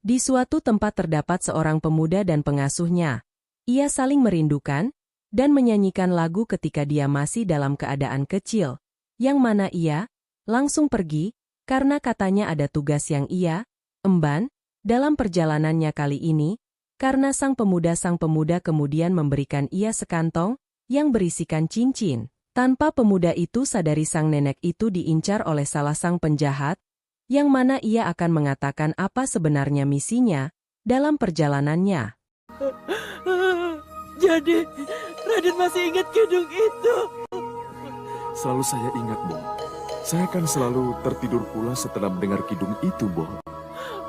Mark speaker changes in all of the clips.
Speaker 1: Di suatu tempat terdapat seorang pemuda dan pengasuhnya. Ia saling merindukan dan menyanyikan lagu ketika dia masih dalam keadaan kecil, yang mana ia langsung pergi karena katanya ada tugas yang ia emban dalam perjalanannya kali ini, karena sang pemuda kemudian memberikan ia sekantong yang berisikan cincin. Tanpa pemuda itu sadari sang nenek itu diincar oleh salah sang penjahat, yang mana ia akan mengatakan apa sebenarnya misinya dalam perjalanannya.
Speaker 2: Jadi, Raden masih ingat kidung itu?
Speaker 3: Selalu saya ingat, Bo. Saya kan selalu tertidur pula setelah mendengar kidung itu, Bo.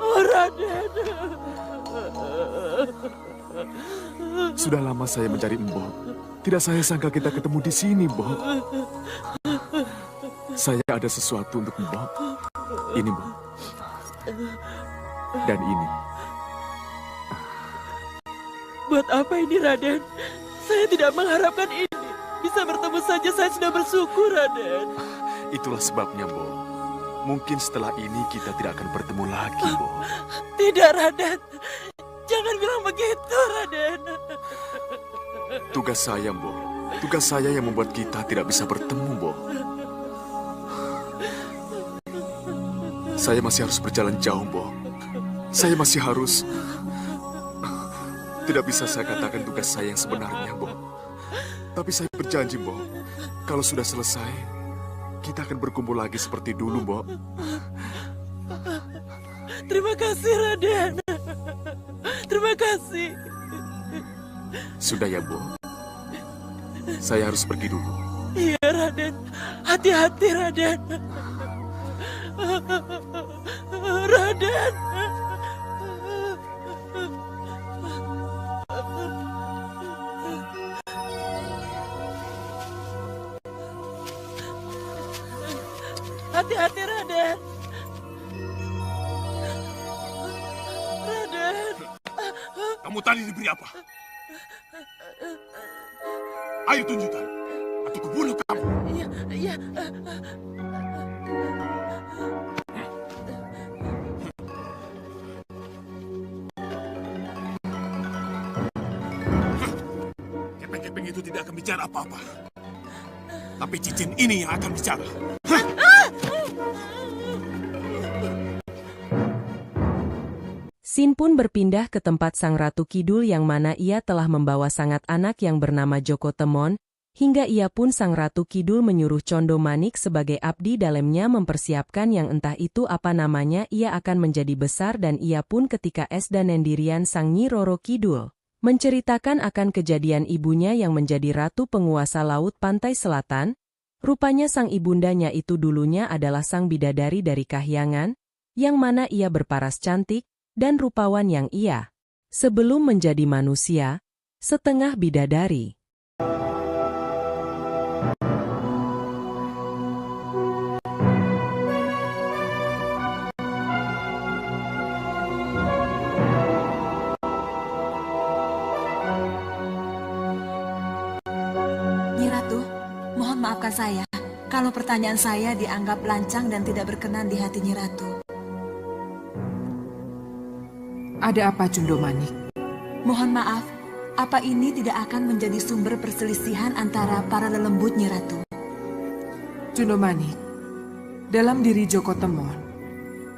Speaker 2: Oh, Raden.
Speaker 3: Sudah lama saya mencari Mbok. Tidak saya sangka kita ketemu di sini, Bo. Saya ada sesuatu untuk Mbok. Ini, Bo. Dan ini.
Speaker 2: Buat apa ini, Raden? Saya tidak mengharapkan ini. Bisa bertemu saja saya sudah bersyukur, Raden.
Speaker 3: Itulah sebabnya, Bo. Mungkin setelah ini kita tidak akan bertemu lagi, Bo.
Speaker 2: Tidak, Raden. Jangan bilang begitu, Raden.
Speaker 3: Tugas saya, Bo. Tugas saya yang membuat kita tidak bisa bertemu, Bo. Saya masih harus berjalan jauh, Bo. Saya masih harus... Tidak bisa saya katakan tugas saya yang sebenarnya, Bo. Tapi saya berjanji, Bo. Kalau sudah selesai, kita akan berkumpul lagi seperti dulu, Bo.
Speaker 2: Terima kasih, Raden. Terima kasih.
Speaker 3: Sudah ya, Bo. Saya harus pergi dulu.
Speaker 2: Iya, Raden. Hati-hati, Raden. Raden. Hati-hati, Raden. Raden.
Speaker 4: Kamu tadi diberi apa? Ayo tunjukkan, atau kubunuh kamu.
Speaker 2: Iya, iya.
Speaker 4: Keping-keping itu tidak akan bicara apa-apa. Tapi cincin ini yang akan bicara.
Speaker 1: Sin pun berpindah ke tempat Sang Ratu Kidul yang mana ia telah membawa sangat anak yang bernama Joko Temon, hingga ia pun Sang Ratu Kidul menyuruh Condo Manik sebagai abdi dalamnya mempersiapkan yang entah itu apa namanya ia akan menjadi besar dan ia pun ketika dan Nendirian Sang Nyi Roro Kidul menceritakan akan kejadian ibunya yang menjadi ratu penguasa laut pantai selatan, rupanya sang ibundanya itu dulunya adalah sang bidadari dari Kahyangan, yang mana ia berparas cantik, dan rupawan yang ia, sebelum menjadi manusia, setengah bidadari.
Speaker 5: Nyi Ratu, mohon maafkan saya kalau pertanyaan saya dianggap lancang dan tidak berkenan di hati Nyi Ratu.
Speaker 6: Ada apa, Condo Manik?
Speaker 5: Mohon maaf, apa ini tidak akan menjadi sumber perselisihan antara para lelembut Nyi Ratu?
Speaker 6: Condo Manik, dalam diri Joko Temon,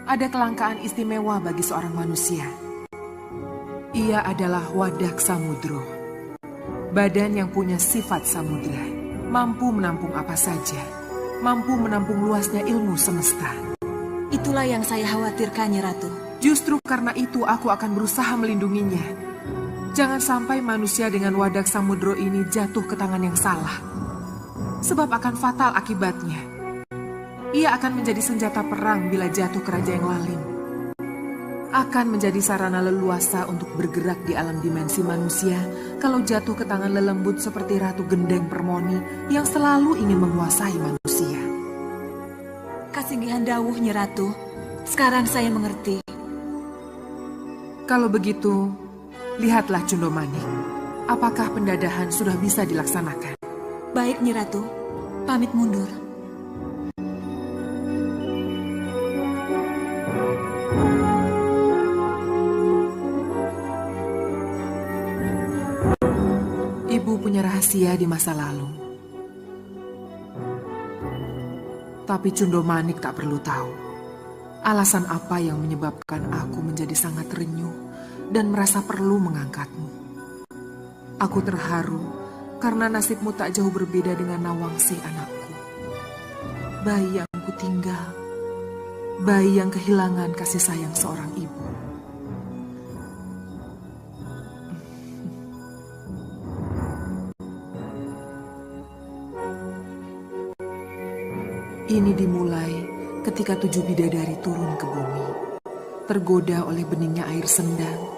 Speaker 6: ada kelangkaan istimewa bagi seorang manusia. Ia adalah wadak samudro, badan yang punya sifat samudra, mampu menampung apa saja, mampu menampung luasnya ilmu semesta.
Speaker 5: Itulah yang saya khawatirkan, Nyi Ratu.
Speaker 6: Justru karena itu aku akan berusaha melindunginya. Jangan sampai manusia dengan wadak samudro ini jatuh ke tangan yang salah. Sebab akan fatal akibatnya. Ia akan menjadi senjata perang bila jatuh ke raja yang lalim. Akan menjadi sarana leluasa untuk bergerak di alam dimensi manusia kalau jatuh ke tangan lelembut seperti Ratu Gendeng Permoni yang selalu ingin menguasai manusia.
Speaker 5: Kasinggihan dawuh, Nyi Ratu. Sekarang saya mengerti.
Speaker 6: Kalau begitu, lihatlah Condo Manik. Apakah pendadahan sudah bisa dilaksanakan?
Speaker 5: Baik, Nyi Ratu. Pamit mundur.
Speaker 6: punya rahasia di masa lalu. Tapi Cundo Manik tak perlu tahu alasan apa yang menyebabkan aku menjadi sangat renyuh dan merasa perlu mengangkatmu. Aku terharu karena nasibmu tak jauh berbeda dengan Nawangsi anakku. Bayi yang kutinggal, bayi yang kehilangan kasih sayang seorang ibu. Ini dimulai ketika 7 bidadari turun ke bumi, tergoda oleh beningnya air sendang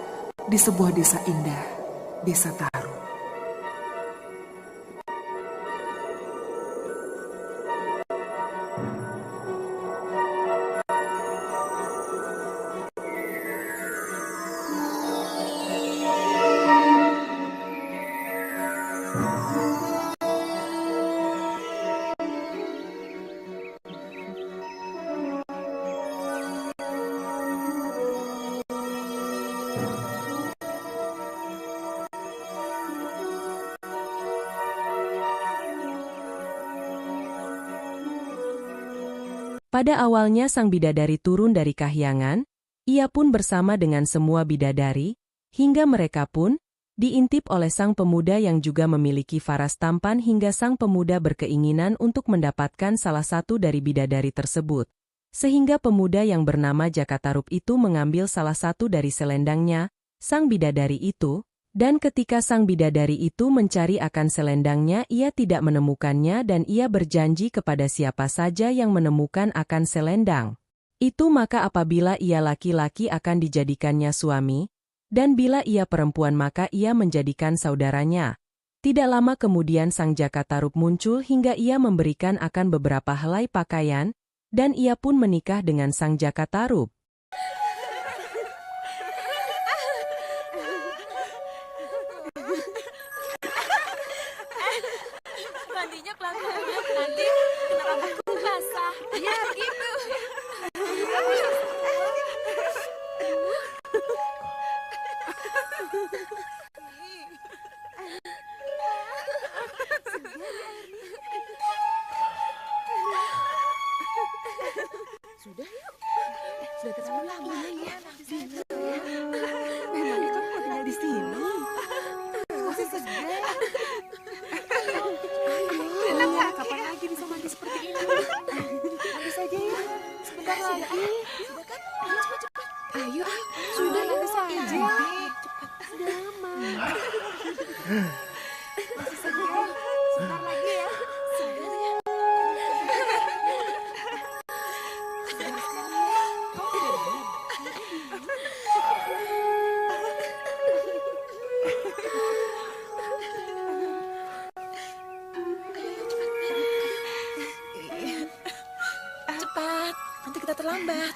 Speaker 6: di sebuah desa indah, Desa Taru.
Speaker 1: Pada awalnya sang bidadari turun dari kahyangan, ia pun bersama dengan semua bidadari, hingga mereka pun diintip oleh sang pemuda yang juga memiliki faras tampan hingga sang pemuda berkeinginan untuk mendapatkan salah satu dari bidadari tersebut. Sehingga pemuda yang bernama Jakatarup itu mengambil salah satu dari selendangnya, sang bidadari itu, dan ketika sang bidadari itu mencari akan selendangnya ia tidak menemukannya dan ia berjanji kepada siapa saja yang menemukan akan selendang itu maka apabila ia laki-laki akan dijadikannya suami, dan bila ia perempuan maka ia menjadikan saudaranya. Tidak lama kemudian sang Jakatarup muncul hingga ia memberikan akan beberapa helai pakaian, dan ia pun menikah dengan sang Jakatarup.
Speaker 7: Mandinya pelan-pelan, nanti kena rambutku basah. Ya, gitu.
Speaker 2: Sudah yuk. Sudah terlalu lama ya. Memangnya kamu mau tinggal di sini? Masih segar. Ayo, kapan lagi bisa mandi seperti ini? Mandi saja ya. Sebentar lagi. Sudah kan? Ayo cepat-cepat. Ayo, sudah mandi saja. Cepat. Sudah lama. Masih segar. Sebentar lagi ya. Segar ya.
Speaker 7: Cepat, nanti kita terlambat.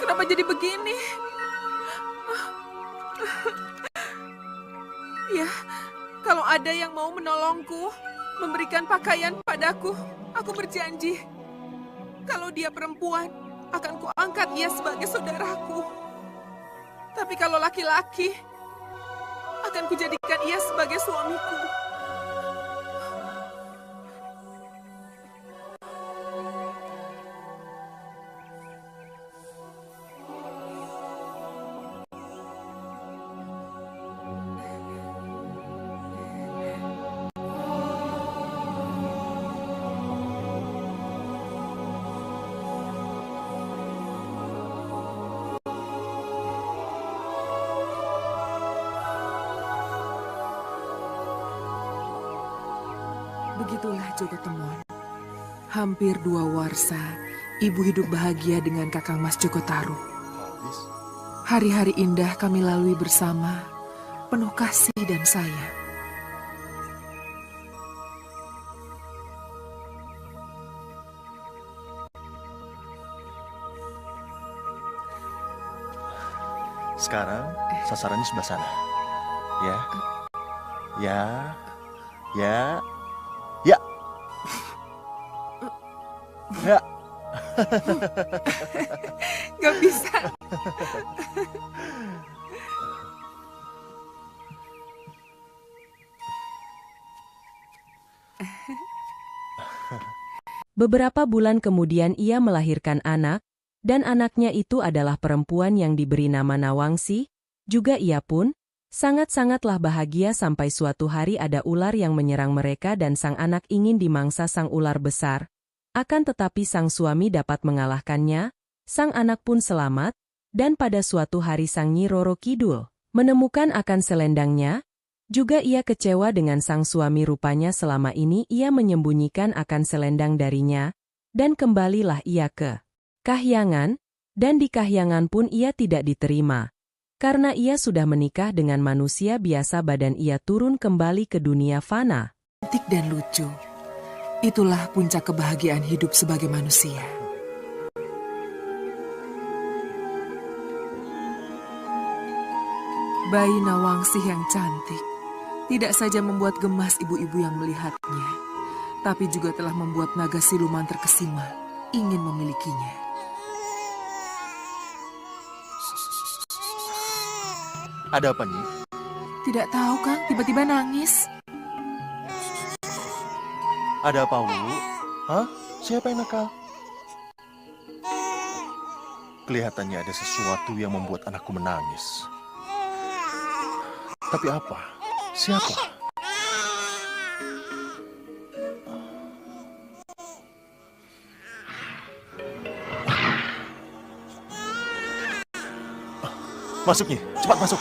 Speaker 6: Kenapa jadi begini? Ya, kalau ada yang mau menolongku, memberikan pakaian padaku, aku berjanji. Kalau dia perempuan, akan kuangkat ia sebagai saudaraku. Tapi kalau laki-laki, akan kujadikan ia sebagai suamiku. Begitulah Jogotemon. Hampir 2 warsa, ibu hidup bahagia dengan Kakang Mas Jogotarup. Hari-hari indah kami lalui bersama, penuh kasih dan sayang.
Speaker 8: Sekarang sasarannya sebelah sana. Ya. Ya. Ya. Ya. Ya.
Speaker 6: Gak bisa.
Speaker 1: Beberapa bulan kemudian ia melahirkan anak, dan anaknya itu adalah perempuan yang diberi nama Nawangsi. Juga ia pun sangat-sangatlah bahagia sampai suatu hari ada ular yang menyerang mereka dan sang anak ingin dimangsa sang ular besar. Akan tetapi sang suami dapat mengalahkannya, sang anak pun selamat, dan pada suatu hari sang Nyi Roro Kidul menemukan akan selendangnya. Juga ia kecewa dengan sang suami, rupanya selama ini ia menyembunyikan akan selendang darinya, dan kembalilah ia ke Kahyangan, dan di Kahyangan pun ia tidak diterima. Karena ia sudah menikah dengan manusia biasa, badan ia turun kembali ke dunia fana.
Speaker 6: Cantik dan lucu. Itulah puncak kebahagiaan hidup sebagai manusia. Bayi Nawangsih yang cantik tidak saja membuat gemas ibu-ibu yang melihatnya, tapi juga telah membuat naga siluman terkesima ingin memilikinya.
Speaker 8: Ada apa, Nyi?
Speaker 6: Tidak tahu, Kang, tiba-tiba nangis.
Speaker 8: Ada apa, Wu? Hah? Siapa yang nakal? Kelihatannya ada sesuatu yang membuat anakku menangis. Tapi apa? Siapa? Masuk, Nyi. Cepat masuk.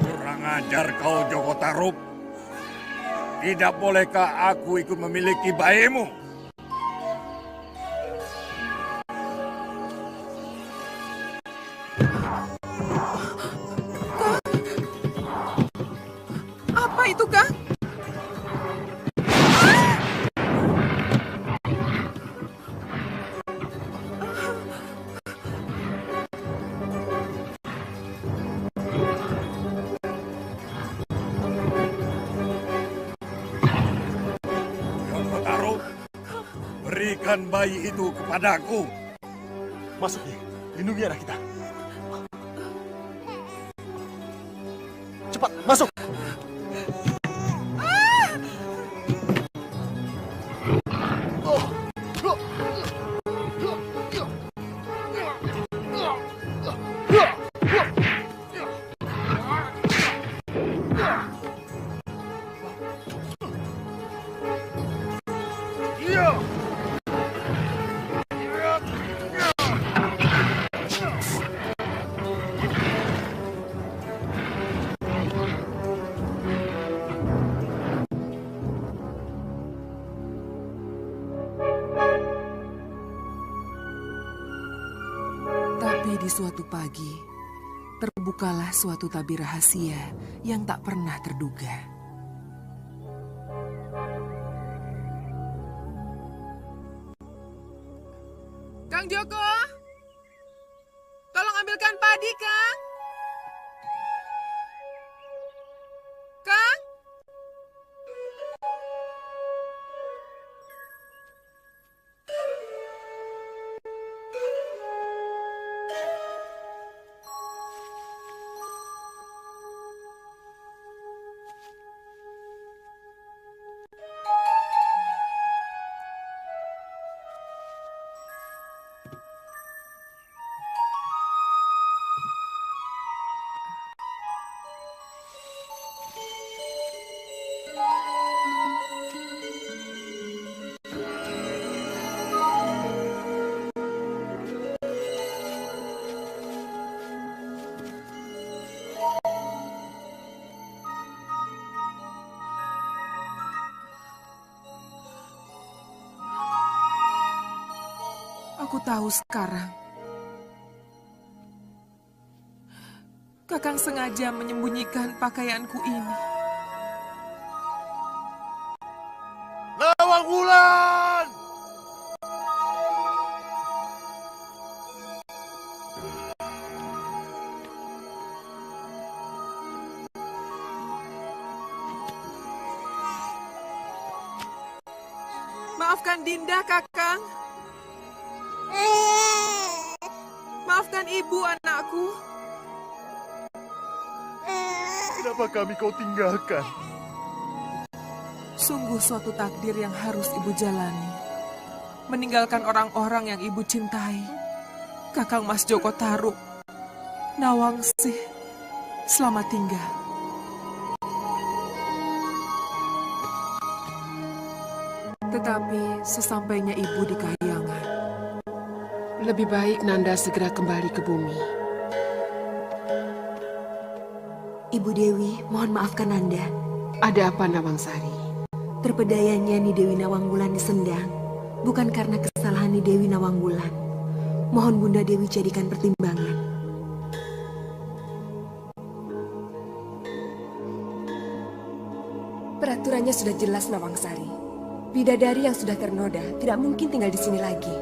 Speaker 4: Kurang ajar kau, Joko Tarub. Tidak bolehkah aku ikut memiliki bayimu?
Speaker 6: Apa itu, Kang?
Speaker 4: Joko Tarub, berikan bayi itu kepadaku.
Speaker 8: Masuk, Nyi. Lindungi anak kita. Cepat, masuk.
Speaker 6: Tapi di suatu pagi, terbukalah suatu tabir rahasia yang tak pernah terduga. Kang Joko, tolong ambilkan padi, Kang. Kang? Aku tahu sekarang. Kakang sengaja menyembunyikan pakaianku ini.
Speaker 8: Nawang Wulan!
Speaker 6: Maafkan Dinda, Kakang. Maafkan ibu, anakku.
Speaker 8: Kenapa kami kau tinggalkan?
Speaker 6: Sungguh suatu takdir yang harus ibu jalani. Meninggalkan orang-orang yang ibu cintai. Kakang Mas Joko Tarub, Nawangsih, selamat tinggal. Tetapi sesampainya ibu di kahyangan,
Speaker 2: Lebih baik Nanda segera kembali ke bumi.
Speaker 9: Ibu Dewi, mohon maafkan Nanda.
Speaker 2: Ada apa Nawangsari?
Speaker 9: Terpedayanya Ni Dewi Nawangwulan disendang, bukan karena kesalahan Ni Dewi Nawangwulan. Mohon Bunda Dewi jadikan pertimbangan.
Speaker 10: Peraturannya sudah jelas, Nawangsari. Bidadari yang sudah ternoda tidak mungkin tinggal di sini lagi.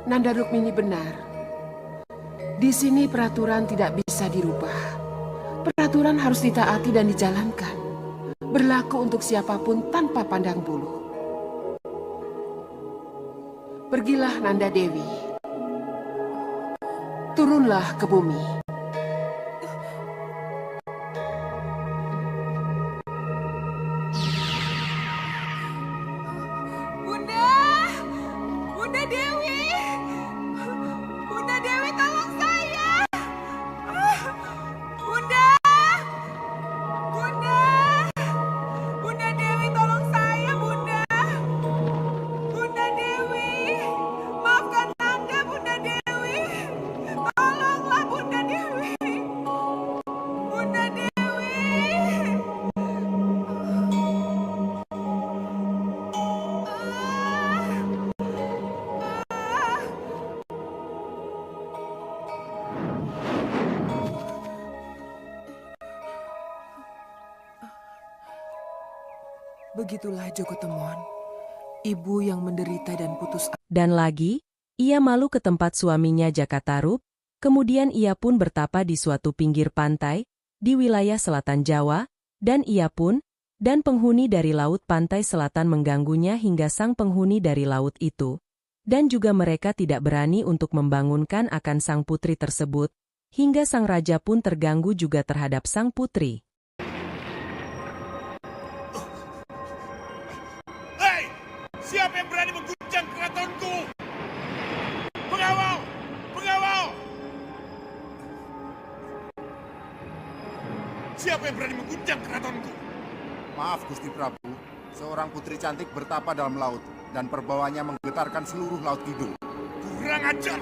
Speaker 2: Nanda Rukmini benar. Di sini peraturan tidak bisa dirubah. Peraturan harus ditaati dan dijalankan. Berlaku untuk siapapun tanpa pandang bulu. Pergilah Nanda Dewi. Turunlah ke bumi.
Speaker 6: Begitulah Joko Temon, ibu yang menderita dan putus asa.
Speaker 1: Dan lagi, ia malu ke tempat suaminya Jaka Tarub, kemudian ia pun bertapa di suatu pinggir pantai, di wilayah selatan Jawa, dan ia pun, dan penghuni dari laut pantai selatan mengganggunya hingga sang penghuni dari laut itu. Dan juga mereka tidak berani untuk membangunkan akan sang putri tersebut, hingga sang raja pun terganggu juga terhadap sang putri.
Speaker 4: Siapa yang berani mengguncang keratonku? Pengawal! Pengawal! Siapa yang berani mengguncang keratonku?
Speaker 11: Maaf Gusti Prabu, seorang putri cantik bertapa dalam laut dan perbawanya menggetarkan seluruh laut Kidul.
Speaker 4: Kurang ajar!